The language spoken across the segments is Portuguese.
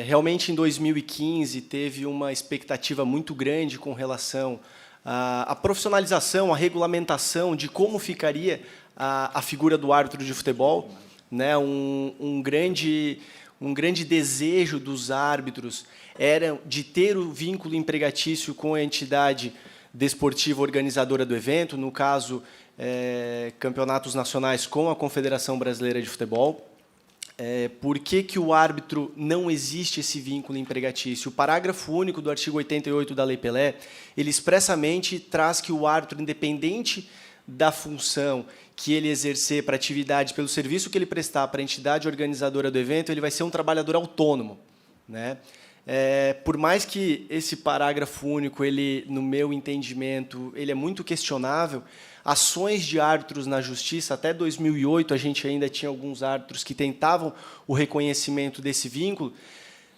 Realmente, em 2015, teve uma expectativa muito grande com relação à profissionalização, à regulamentação de como ficaria a figura do árbitro de futebol, né? Um grande desejo dos árbitros era de ter o vínculo empregatício com a entidade desportiva organizadora do evento, no caso, campeonatos nacionais com a Confederação Brasileira de Futebol. Por que o árbitro não existe esse vínculo empregatício? O parágrafo único do artigo 88 da Lei Pelé, ele expressamente traz que o árbitro, independente da função que ele exercer para a atividade, pelo serviço que ele prestar para a entidade organizadora do evento, ele vai ser um trabalhador autônomo, né? Por mais que esse parágrafo único, ele, no meu entendimento, ele é muito questionável, ações de árbitros na justiça, até 2008, a gente ainda tinha alguns árbitros que tentavam o reconhecimento desse vínculo.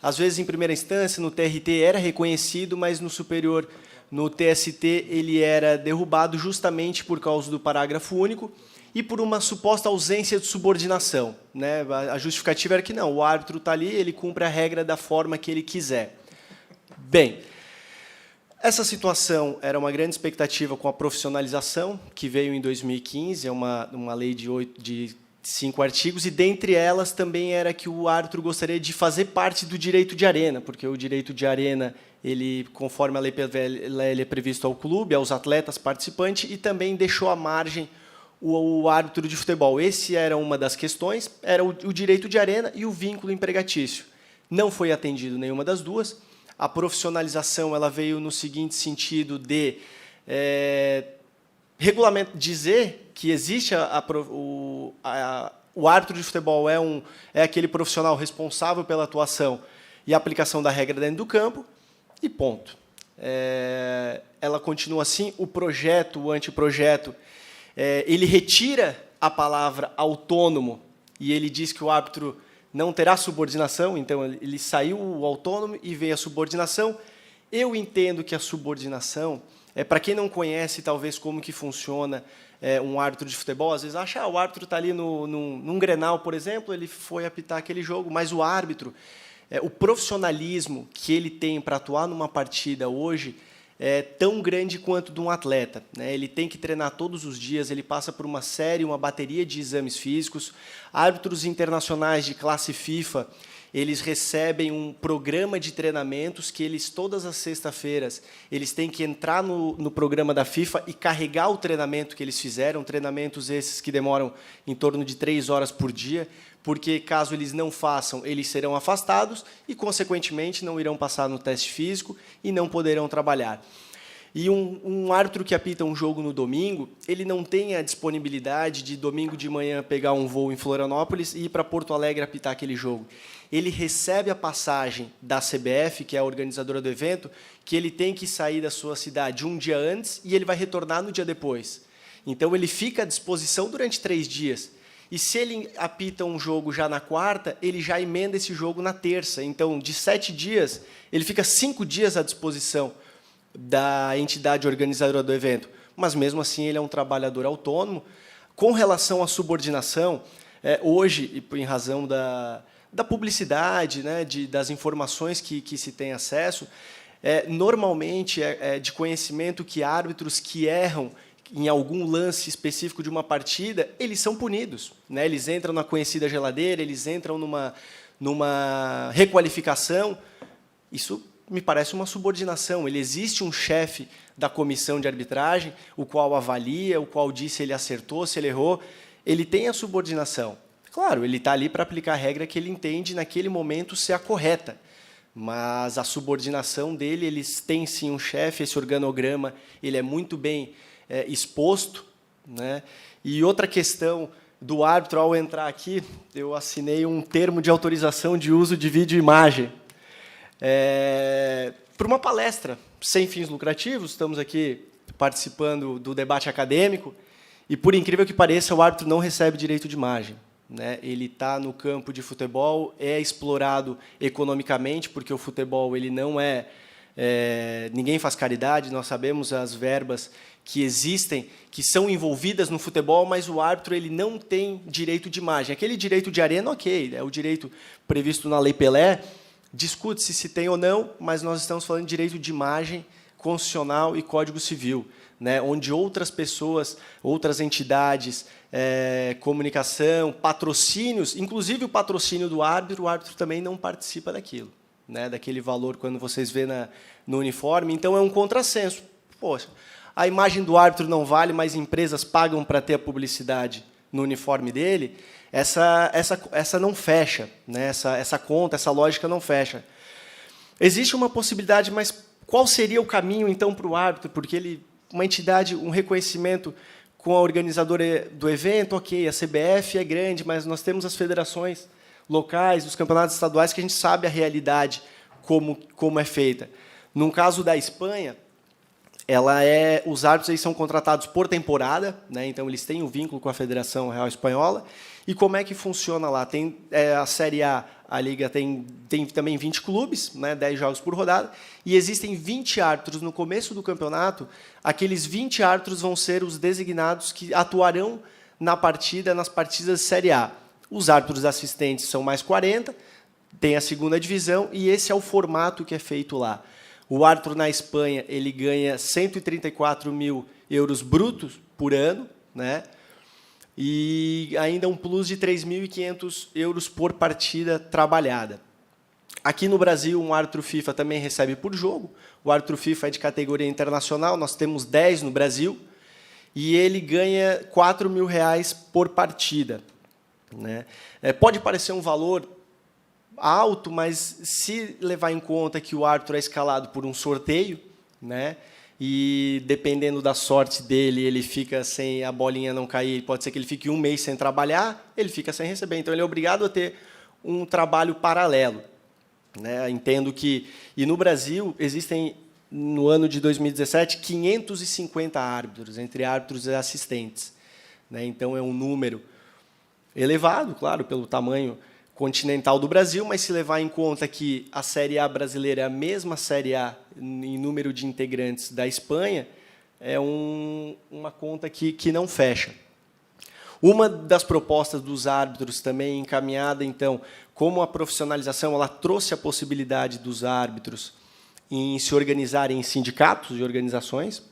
Às vezes, em primeira instância, no TRT era reconhecido, mas no superior, no TST, ele era derrubado justamente por causa do parágrafo único e por uma suposta ausência de subordinação, né? A justificativa era que não, o árbitro está ali, ele cumpre a regra da forma que ele quiser. Bem, essa situação era uma grande expectativa com a profissionalização, que veio em 2015, é uma lei de 5 artigos, e dentre elas também era que o árbitro gostaria de fazer parte do direito de arena, porque o direito de arena, ele, conforme a lei ele é previsto ao clube, aos atletas participantes, e também deixou à margem o árbitro de futebol. Esse era uma das questões, era o direito de arena e o vínculo empregatício. Não foi atendido nenhuma das duas. A profissionalização ela veio no seguinte sentido de dizer que existe o árbitro de futebol é aquele profissional responsável pela atuação e aplicação da regra dentro do campo, e ponto. Ela continua assim. O projeto, o anteprojeto, ele retira a palavra autônomo e ele diz que o árbitro não terá subordinação, então ele saiu o autônomo e veio a subordinação. Eu entendo que a subordinação, para quem não conhece, talvez, como que funciona um árbitro de futebol, às vezes acha o árbitro está ali num Grenal, por exemplo, ele foi apitar aquele jogo, mas o árbitro, o profissionalismo que ele tem para atuar numa partida hoje é tão grande quanto de um atleta, né? Ele tem que treinar todos os dias, ele passa por uma bateria de exames físicos. Árbitros internacionais de classe FIFA, eles recebem um programa de treinamentos que eles, todas as sextas-feiras, eles têm que entrar no programa da FIFA e carregar o treinamento que eles fizeram, treinamentos esses que demoram em torno de 3 horas por dia, porque, caso eles não façam, eles serão afastados e, consequentemente, não irão passar no teste físico e não poderão trabalhar. E um árbitro que apita um jogo no domingo, ele não tem a disponibilidade de, domingo de manhã, pegar um voo em Florianópolis e ir para Porto Alegre apitar aquele jogo. Ele recebe a passagem da CBF, que é a organizadora do evento, que ele tem que sair da sua cidade um dia antes e ele vai retornar no dia depois. Então, ele fica à disposição durante 3 dias. E se ele apita um jogo já na quarta, ele já emenda esse jogo na terça. Então, de 7 dias, ele fica 5 dias à disposição da entidade organizadora do evento. Mas, mesmo assim, ele é um trabalhador autônomo. Com relação à subordinação, hoje, em razão da publicidade, né, das informações que se tem acesso, normalmente é de conhecimento que árbitros que erram em algum lance específico de uma partida, eles são punidos, né? Eles entram na conhecida geladeira, eles entram numa requalificação. Isso me parece uma subordinação. Existe um chefe da comissão de arbitragem, o qual avalia, o qual diz se ele acertou, se ele errou. Ele tem a subordinação. Claro, ele está ali para aplicar a regra que ele entende naquele momento ser a correta. Mas a subordinação dele, eles têm sim um chefe, esse organograma ele é muito bem exposto, né? E outra questão do árbitro, ao entrar aqui, eu assinei um termo de autorização de uso de vídeo e imagem. Para uma palestra sem fins lucrativos, estamos aqui participando do debate acadêmico, e, por incrível que pareça, o árbitro não recebe direito de imagem, né? Ele está no campo de futebol, é explorado economicamente, porque o futebol ele não ninguém faz caridade, nós sabemos as verbas que existem, que são envolvidas no futebol, mas o árbitro ele não tem direito de imagem. Aquele direito de arena, ok, é o direito previsto na Lei Pelé, discute-se se tem ou não, mas nós estamos falando de direito de imagem constitucional e Código Civil, né, onde outras pessoas, outras entidades, comunicação, patrocínios, inclusive o patrocínio do árbitro, o árbitro também não participa daquilo, né, daquele valor quando vocês vê no uniforme. Então, é um contrassenso. Poxa, a imagem do árbitro não vale, mas empresas pagam para ter a publicidade no uniforme dele. Essa não fecha, né, essa conta, essa lógica não fecha. Existe uma possibilidade, mas qual seria o caminho, então, para o árbitro? Porque uma entidade, um reconhecimento com a organizadora do evento, ok, a CBF é grande, mas nós temos as federações locais, os campeonatos estaduais, que a gente sabe a realidade, como é feita. No caso da Espanha, os árbitros aí são contratados por temporada, né, então eles têm um vínculo com a Federação Real Espanhola. E como é que funciona lá? Tem a Série A Liga tem também 20 clubes, né, 10 jogos por rodada, e existem 20 árbitros no começo do campeonato. Aqueles 20 árbitros vão ser os designados que atuarão nas partidas de Série A. Os árbitros assistentes são mais 40, tem a segunda divisão, e esse é o formato que é feito lá. O árbitro na Espanha ele ganha 134 mil euros brutos por ano, né? E ainda um plus de 3.500 euros por partida trabalhada. Aqui no Brasil, um árbitro FIFA também recebe por jogo. O árbitro FIFA é de categoria internacional, nós temos 10 no Brasil, e ele ganha R$4.000 por partida, né? Pode parecer um valor alto, mas se levar em conta que o árbitro é escalado por um sorteio, né, e dependendo da sorte dele, ele fica sem a bolinha não cair, pode ser que ele fique um mês sem trabalhar, ele fica sem receber. Então, ele é obrigado a ter um trabalho paralelo, né? Entendo que... E no Brasil, existem, no ano de 2017, 550 árbitros, entre árbitros e assistentes, né? Então, é um número elevado, claro, pelo tamanho continental do Brasil, mas se levar em conta que a Série A brasileira é a mesma Série A em número de integrantes da Espanha, é uma conta que não fecha. Uma das propostas dos árbitros também encaminhada, então, como a profissionalização ela trouxe a possibilidade dos árbitros em se organizarem em sindicatos e organizações.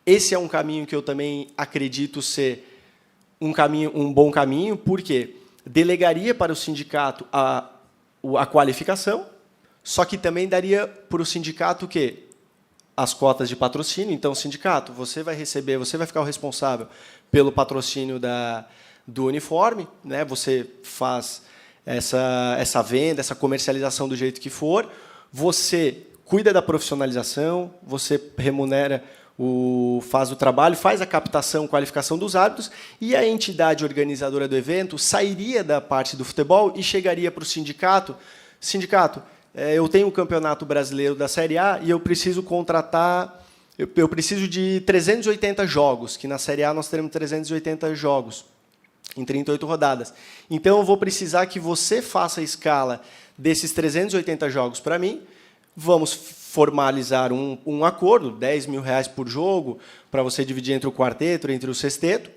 Esse é um caminho que eu também acredito ser um bom caminho, porque delegaria para o sindicato a qualificação, só que também daria para o sindicato o quê? As cotas de patrocínio. Então, sindicato, você vai ficar o responsável pelo patrocínio do uniforme, né? Você faz essa venda, essa comercialização do jeito que for, você cuida da profissionalização, você remunera, faz o trabalho, faz a captação, qualificação dos árbitros, e a entidade organizadora do evento sairia da parte do futebol e chegaria para o sindicato. Sindicato, eu tenho o Campeonato Brasileiro da Série A e eu preciso contratar, eu preciso de 380 jogos, que na Série A nós teremos 380 jogos, em 38 rodadas. Então, eu vou precisar que você faça a escala desses 380 jogos para mim, vamos formalizar um acordo, R$10.000 por jogo, para você dividir entre o quarteto, entre o sexteto,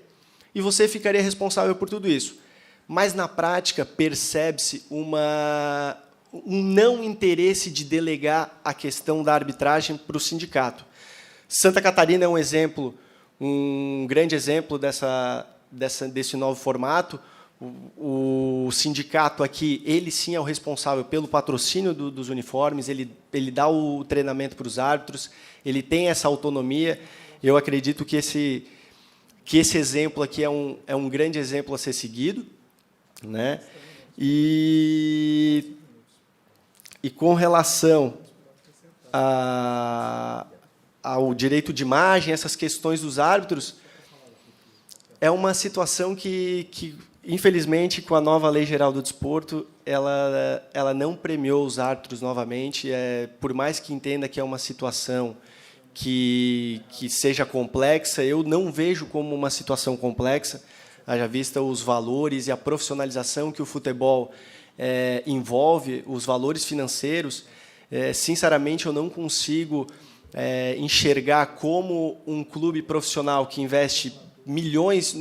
e você ficaria responsável por tudo isso. Mas, na prática, percebe-se um não interesse de delegar a questão da arbitragem para o sindicato. Santa Catarina é um exemplo, um grande exemplo desse novo formato. O sindicato aqui, ele sim é o responsável pelo patrocínio dos uniformes, ele dá o treinamento para os árbitros, ele tem essa autonomia. Eu acredito que esse exemplo aqui é um grande exemplo a ser seguido, né? E com relação ao direito de imagem, essas questões dos árbitros, é uma situação que infelizmente, com a nova Lei Geral do Desporto, ela não premiou os árbitros novamente. Por mais que entenda que é uma situação que seja complexa, eu não vejo como uma situação complexa, haja vista os valores e a profissionalização que o futebol envolve, os valores financeiros. Sinceramente, eu não consigo enxergar como um clube profissional que investe milhões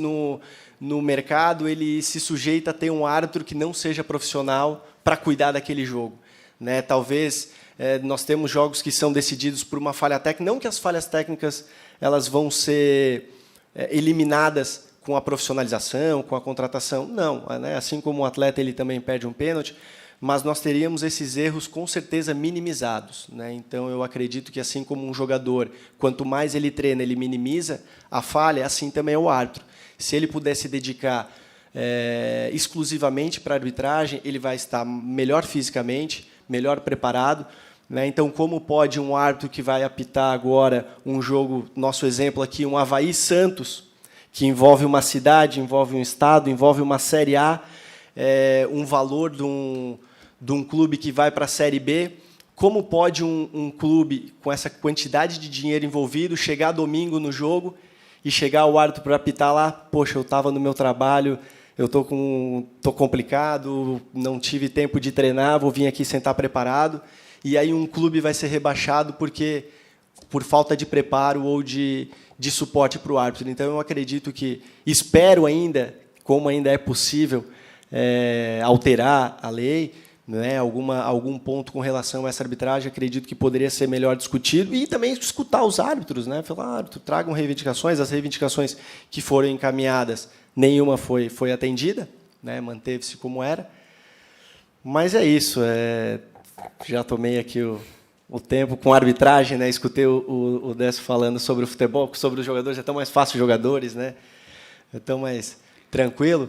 no mercado, ele se sujeita a ter um árbitro que não seja profissional para cuidar daquele jogo. né? Talvez nós temos jogos que são decididos por uma falha técnica, não que as falhas técnicas elas vão ser eliminadas com a profissionalização, com a contratação, não, né? Assim como o atleta ele também perde um pênalti, mas nós teríamos esses erros com certeza minimizados, né? Então eu acredito que assim como um jogador, quanto mais ele treina, ele minimiza a falha, assim também é o árbitro. Se ele puder se dedicar exclusivamente para a arbitragem, ele vai estar melhor fisicamente, melhor preparado, né? Então, como pode um árbitro que vai apitar agora um jogo, nosso exemplo aqui, um Avaí Santos, que envolve uma cidade, envolve um estado, envolve uma Série A, um valor de um clube que vai para a Série B, como pode um clube com essa quantidade de dinheiro envolvido chegar domingo no jogo e chegar o árbitro para apitar lá, poxa, eu estava no meu trabalho, eu tô complicado, não tive tempo de treinar, vou vir aqui sentar preparado, e aí um clube vai ser rebaixado porque por falta de preparo ou de suporte para o árbitro. Então, eu acredito que, espero ainda, como ainda é possível, alterar a lei, né, algum ponto com relação a essa arbitragem, acredito que poderia ser melhor discutido, e também escutar os árbitros, né, falar, árbitro, tragam reivindicações, as reivindicações que foram encaminhadas, nenhuma foi atendida, né, manteve-se como era. Mas é isso, já tomei aqui o tempo com a arbitragem, né, escutei o Décio falando sobre o futebol, sobre os jogadores, é tão mais fácil os jogadores, né, é tão mais tranquilo,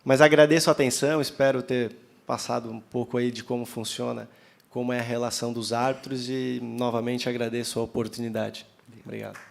mas agradeço a atenção, espero ter passado um pouco aí de como funciona, como é a relação dos árbitros e, novamente, agradeço a oportunidade. Obrigado.